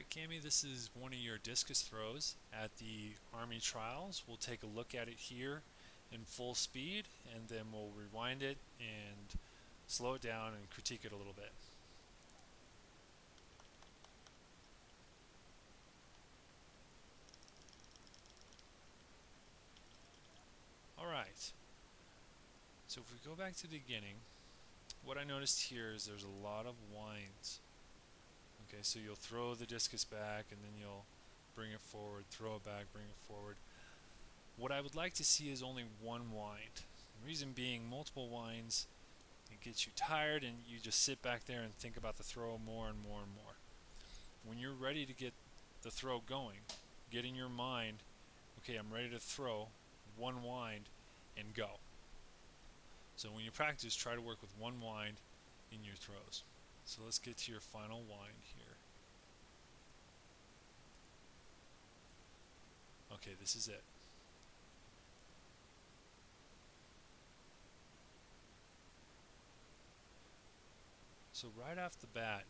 Alright, Kamee, this is one of your discus throws at the Army trials. We'll take a look at it here in full speed, and then we'll rewind it and slow it down and critique it a little bit. Alright, so if we go back to the beginning, what I noticed here is there's a lot of winds. Okay, so you'll throw the discus back and then you'll bring it forward, throw it back, bring it forward. What I would like to see is only one wind. The reason being, multiple winds, it gets you tired and you just sit back there and think about the throw more and more and more. When you're ready to get the throw going, get in your mind, okay, I'm ready to throw, one wind, and go. So when you practice, try to work with one wind in your throws. So let's get to your final wind here. Okay, this is it. So right off the bat,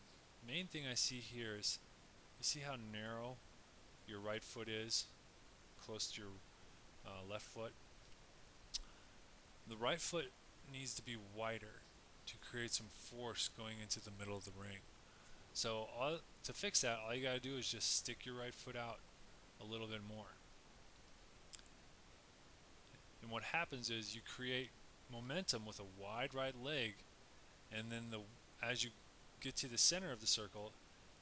main thing I see here is, you see how narrow your right foot is, close to your left foot? The right foot needs to be wider to create some force going into the middle of the ring. So to fix that, all you gotta do is just stick your right foot out a little bit more. And what happens is you create momentum with a wide right leg, and then as you get to the center of the circle,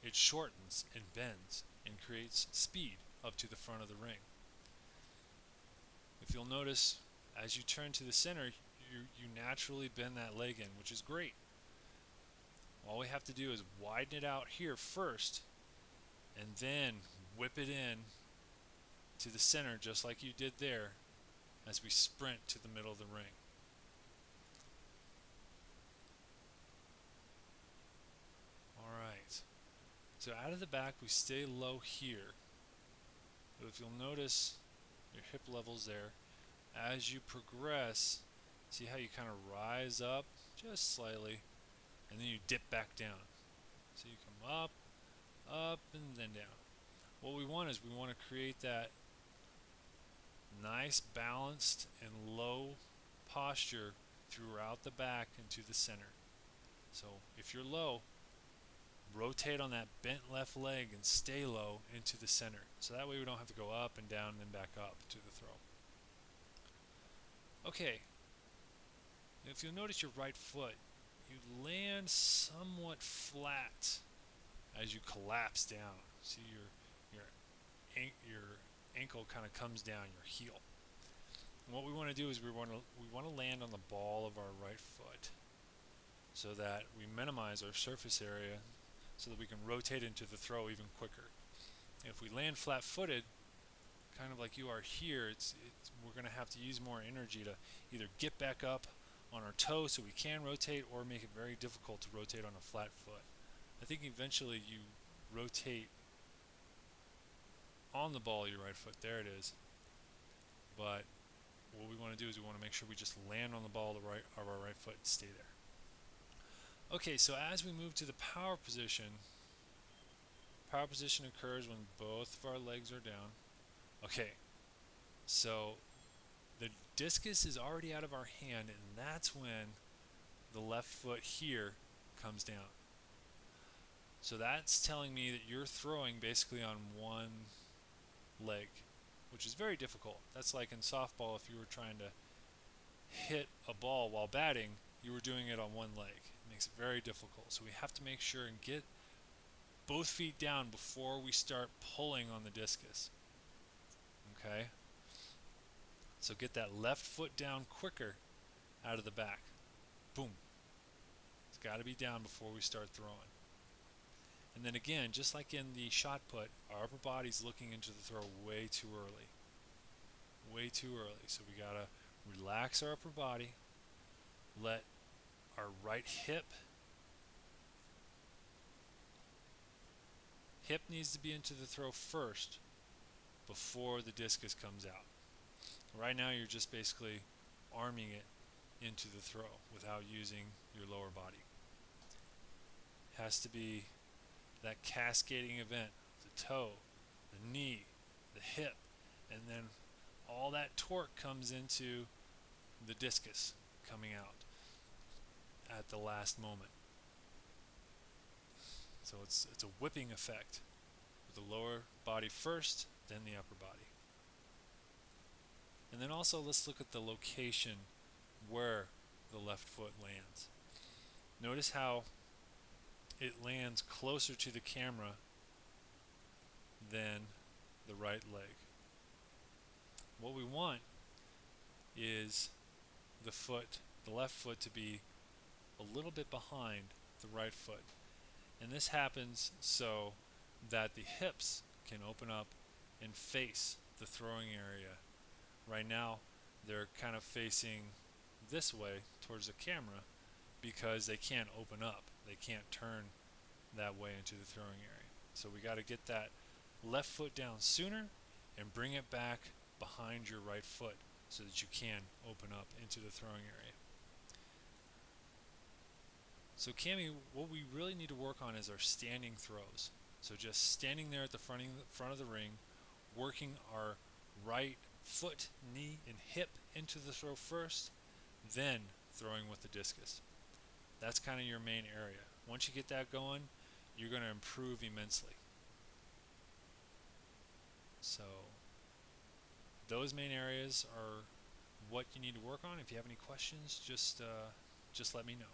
it shortens and bends and creates speed up to the front of the ring. If you'll notice, as you turn to the center, you naturally bend that leg in, which is great. All we have to do is widen it out here first, and then whip it in to the center just like you did there as we sprint to the middle of the ring. Alright, so out of the back we stay low here, but if you'll notice your hip levels there, as you progress, see how you kind of rise up just slightly and then you dip back down. So you come up, up, and then down. What we want is we want to create that nice balanced and low posture throughout the back into the center. So if you're low, rotate on that bent left leg and stay low into the center. So that way we don't have to go up and down and then back up to the throw. Okay, if you'll notice your right foot, you land somewhat flat as you collapse down. See your ankle kind of comes down, your heel. And what we want to do is we want to land on the ball of our right foot so that we minimize our surface area so that we can rotate into the throw even quicker. If we land flat-footed, kind of like you are here, we're going to have to use more energy to either get back up on our toe so we can rotate, or make it very difficult to rotate on a flat foot. I think eventually you rotate on the ball of your right foot, there it is, but what we want to do is we want to make sure we just land on the ball of our right foot and stay there. Okay, so as we move to the power position occurs when both of our legs are down. Okay, so the discus is already out of our hand, and that's when the left foot here comes down. So that's telling me that you're throwing basically on one leg, which is very difficult. That's like in softball, if you were trying to hit a ball while batting, you were doing it on one leg. It makes it very difficult. So we have to make sure and get both feet down before we start pulling on the discus. Okay? So get that left foot down quicker out of the back. Boom. It's got to be down before we start throwing. And then again, just like in the shot put, our upper body's looking into the throw way too early. Way too early. So we got to relax our upper body, let our right hip needs to be into the throw first before the discus comes out. Right now you're just basically arming it into the throw without using your lower body. It has to be that cascading event, the toe, the knee, the hip, and then all that torque comes into the discus coming out at the last moment. So it's a whipping effect with the lower body first, then the upper body. And then also let's look at the location where the left foot lands. Notice how it lands closer to the camera than the right leg. What we want is the left foot to be a little bit behind the right foot. And this happens so that the hips can open up and face the throwing area. Right now, they're kind of facing this way towards the camera because they can't open up. They can't turn that way into the throwing area. So we got to get that left foot down sooner and bring it back behind your right foot so that you can open up into the throwing area. So Kamee, what we really need to work on is our standing throws. So just standing there at the front of the ring, working our right foot, knee, and hip into the throw first, then throwing with the discus. That's kind of your main area. Once you get that going, you're going to improve immensely. So those main areas are what you need to work on. If you have any questions, just let me know.